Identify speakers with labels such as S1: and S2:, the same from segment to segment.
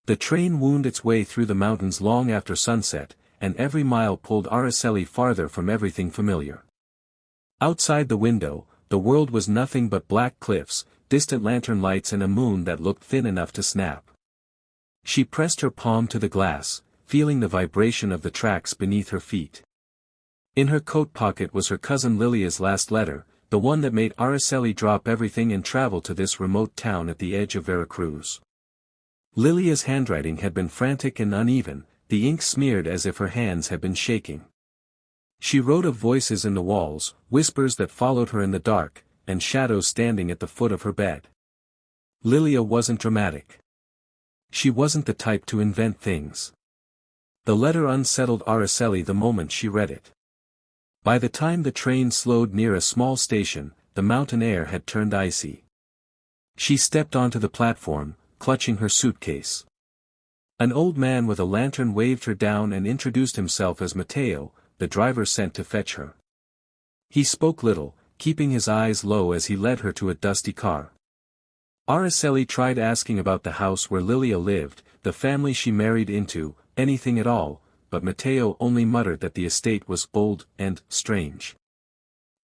S1: The train wound its way through the mountains long after sunset, and every mile pulled Araceli farther from everything familiar. Outside the window, the world was nothing but black cliffs, distant lantern lights and a moon that looked thin enough to snap. She pressed her palm to the glass, feeling the vibration of the tracks beneath her feet. In her coat pocket was her cousin Lilia's last letter, the one that made Araceli drop everything and travel to this remote town at the edge of Veracruz. Lilia's handwriting had been frantic and uneven, the ink smeared as if her hands had been shaking. She wrote of voices in the walls, whispers that followed her in the dark, and shadows standing at the foot of her bed. Lilia wasn't dramatic. She wasn't the type to invent things. The letter unsettled Araceli the moment she read it. By the time the train slowed near a small station, the mountain air had turned icy. She stepped onto the platform, clutching her suitcase. An old man with a lantern waved her down and introduced himself as Mateo, the driver sent to fetch her. He spoke little, keeping his eyes low as he led her to a dusty car. Araceli tried asking about the house where Lilia lived, the family she married into, anything at all, but Mateo only muttered that the estate was old and strange.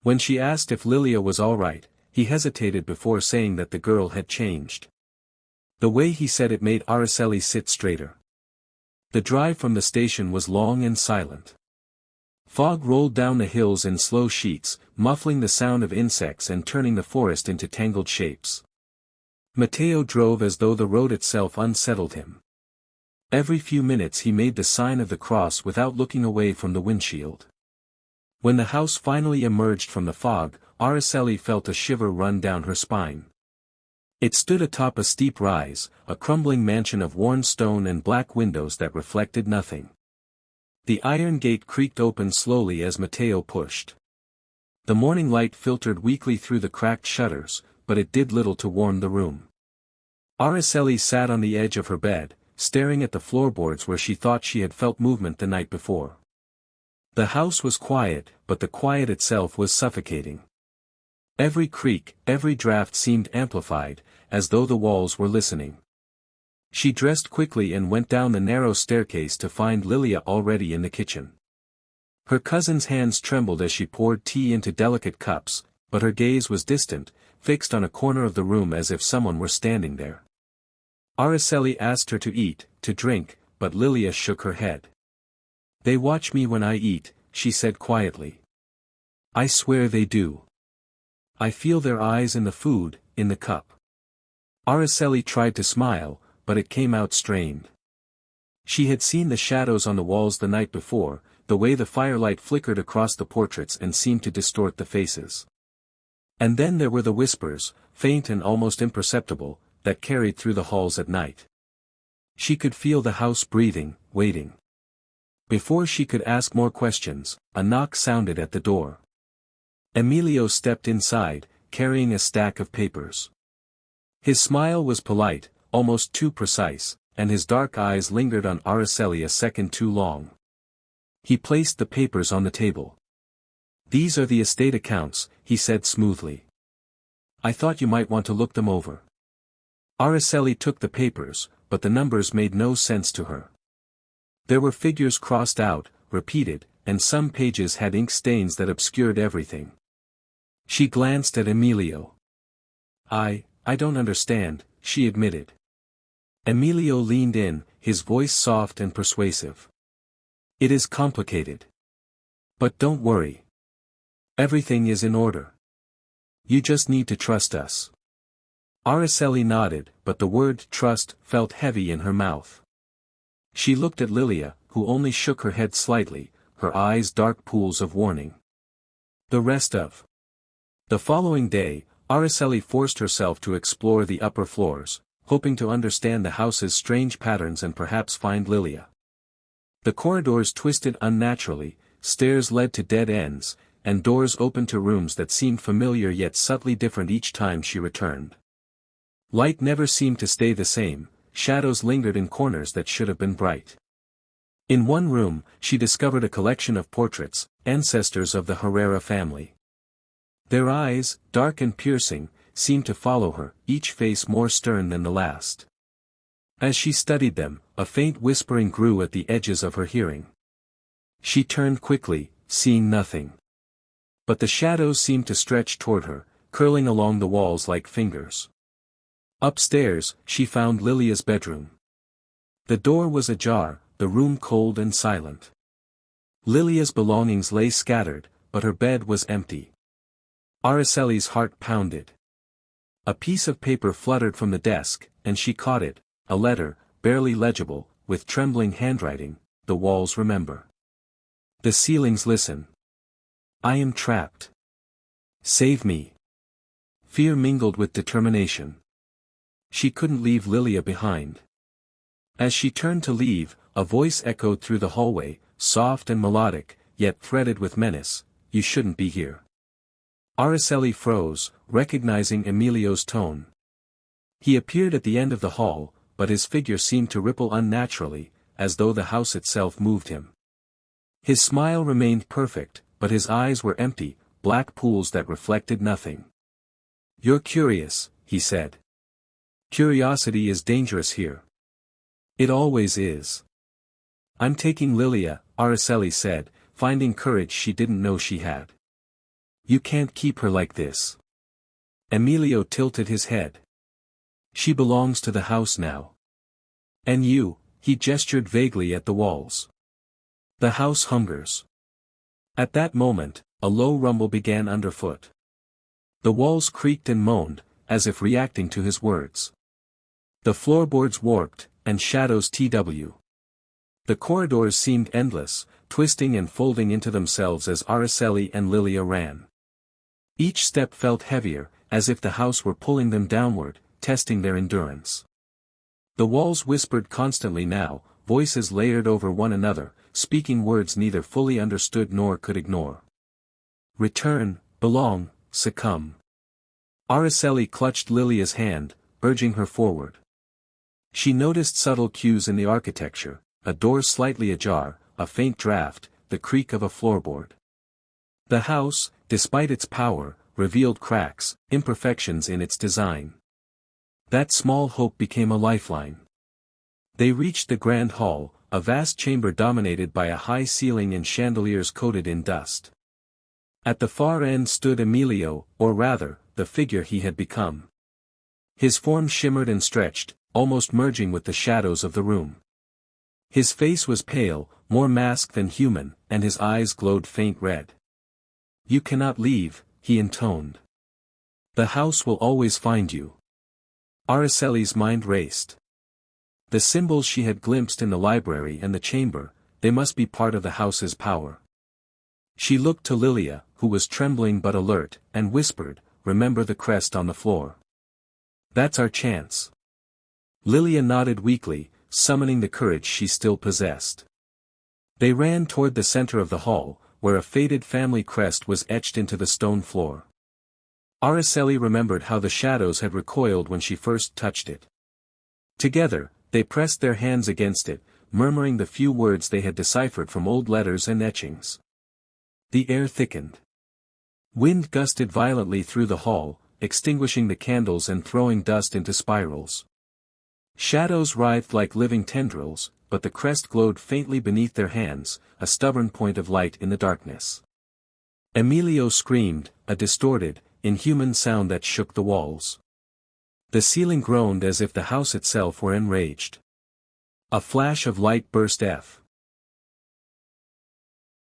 S1: When she asked if Lilia was all right, he hesitated before saying that the girl had changed. The way he said it made Araceli sit straighter. The drive from the station was long and silent. Fog rolled down the hills in slow sheets, muffling the sound of insects and turning the forest into tangled shapes. Mateo drove as though the road itself unsettled him. Every few minutes he made the sign of the cross without looking away from the windshield. When the house finally emerged from the fog, Araceli felt a shiver run down her spine. It stood atop a steep rise, a crumbling mansion of worn stone and black windows that reflected nothing. The iron gate creaked open slowly as Mateo pushed. The morning light filtered weakly through the cracked shutters, but it did little to warm the room. Araceli sat on the edge of her bed, staring at the floorboards where she thought she had felt movement the night before. The house was quiet, but the quiet itself was suffocating. Every creak, every draft seemed amplified, as though the walls were listening. She dressed quickly and went down the narrow staircase to find Lilia already in the kitchen. Her cousin's hands trembled as she poured tea into delicate cups, but her gaze was distant, fixed on a corner of the room as if someone were standing there. Araceli asked her to eat, to drink, but Lilia shook her head. "They watch me when I eat," she said quietly. "I swear they do. I feel their eyes in the food, in the cup." Araceli tried to smile, but it came out strained. She had seen the shadows on the walls the night before, the way the firelight flickered across the portraits and seemed to distort the faces. And then there were the whispers, faint and almost imperceptible, that carried through the halls at night. She could feel the house breathing, waiting. Before she could ask more questions, a knock sounded at the door. Emilio stepped inside, carrying a stack of papers. His smile was polite, almost too precise, and his dark eyes lingered on Araceli a second too long. He placed the papers on the table. "These are the estate accounts," he said smoothly. "I thought you might want to look them over." Araceli took the papers, but the numbers made no sense to her. There were figures crossed out, repeated, and some pages had ink stains that obscured everything. She glanced at Emilio. I don't understand," she admitted. Emilio leaned in, his voice soft and persuasive. "It is complicated. But don't worry. Everything is in order. You just need to trust us." Araceli nodded, but the word trust felt heavy in her mouth. She looked at Lilia, who only shook her head slightly, her eyes dark pools of warning. The rest of the following day, Araceli forced herself to explore the upper floors, hoping to understand the house's strange patterns and perhaps find Lilia. The corridors twisted unnaturally, stairs led to dead ends, and doors opened to rooms that seemed familiar yet subtly different each time she returned. Light never seemed to stay the same, shadows lingered in corners that should have been bright. In one room, she discovered a collection of portraits, ancestors of the Herrera family. Their eyes, dark and piercing, seemed to follow her, each face more stern than the last. As she studied them, a faint whispering grew at the edges of her hearing. She turned quickly, seeing nothing. But the shadows seemed to stretch toward her, curling along the walls like fingers. Upstairs, she found Lilia's bedroom. The door was ajar, the room cold and silent. Lilia's belongings lay scattered, but her bed was empty. Araceli's heart pounded. A piece of paper fluttered from the desk, and she caught it, a letter, barely legible, with trembling handwriting. The walls remember. The ceilings listen. I am trapped. Save me. Fear mingled with determination. She couldn't leave Lilia behind. As she turned to leave, a voice echoed through the hallway, soft and melodic, yet threaded with menace. You shouldn't be here. Araceli froze, recognizing Emilio's tone. He appeared at the end of the hall, but his figure seemed to ripple unnaturally, as though the house itself moved him. His smile remained perfect, but his eyes were empty, black pools that reflected nothing. You're curious, he said. Curiosity is dangerous here. It always is. I'm taking Lilia, Araceli said, finding courage she didn't know she had. You can't keep her like this. Emilio tilted his head. She belongs to the house now. And you, he gestured vaguely at the walls. The house hungers. At that moment, a low rumble began underfoot. The walls creaked and moaned, as if reacting to his words. The floorboards warped, and shadows tw. The corridors seemed endless, twisting and folding into themselves as Araceli and Lilia ran. Each step felt heavier, as if the house were pulling them downward, testing their endurance. The walls whispered constantly now, voices layered over one another, speaking words neither fully understood nor could ignore. Return, belong, succumb. Araceli clutched Lilia's hand, urging her forward. She noticed subtle cues in the architecture, a door slightly ajar, a faint draft, the creak of a floorboard. The house, despite its power, revealed cracks, imperfections in its design. That small hope became a lifeline. They reached the grand hall, a vast chamber dominated by a high ceiling and chandeliers coated in dust. At the far end stood Emilio, or rather, the figure he had become. His form shimmered and stretched, almost merging with the shadows of the room. His face was pale, more masked than human, and his eyes glowed faint red. You cannot leave, he intoned. The house will always find you. Araceli's mind raced. The symbols she had glimpsed in the library and the chamber, they must be part of the house's power. She looked to Lilia, who was trembling but alert, and whispered, remember the crest on the floor. That's our chance. Lilia nodded weakly, summoning the courage she still possessed. They ran toward the center of the hall, where a faded family crest was etched into the stone floor. Araceli remembered how the shadows had recoiled when she first touched it. Together, they pressed their hands against it, murmuring the few words they had deciphered from old letters and etchings. The air thickened. Wind gusted violently through the hall, extinguishing the candles and throwing dust into spirals. Shadows writhed like living tendrils, but the crest glowed faintly beneath their hands, a stubborn point of light in the darkness. Emilio screamed, a distorted, inhuman sound that shook the walls. The ceiling groaned as if the house itself were enraged. A flash of light burst F.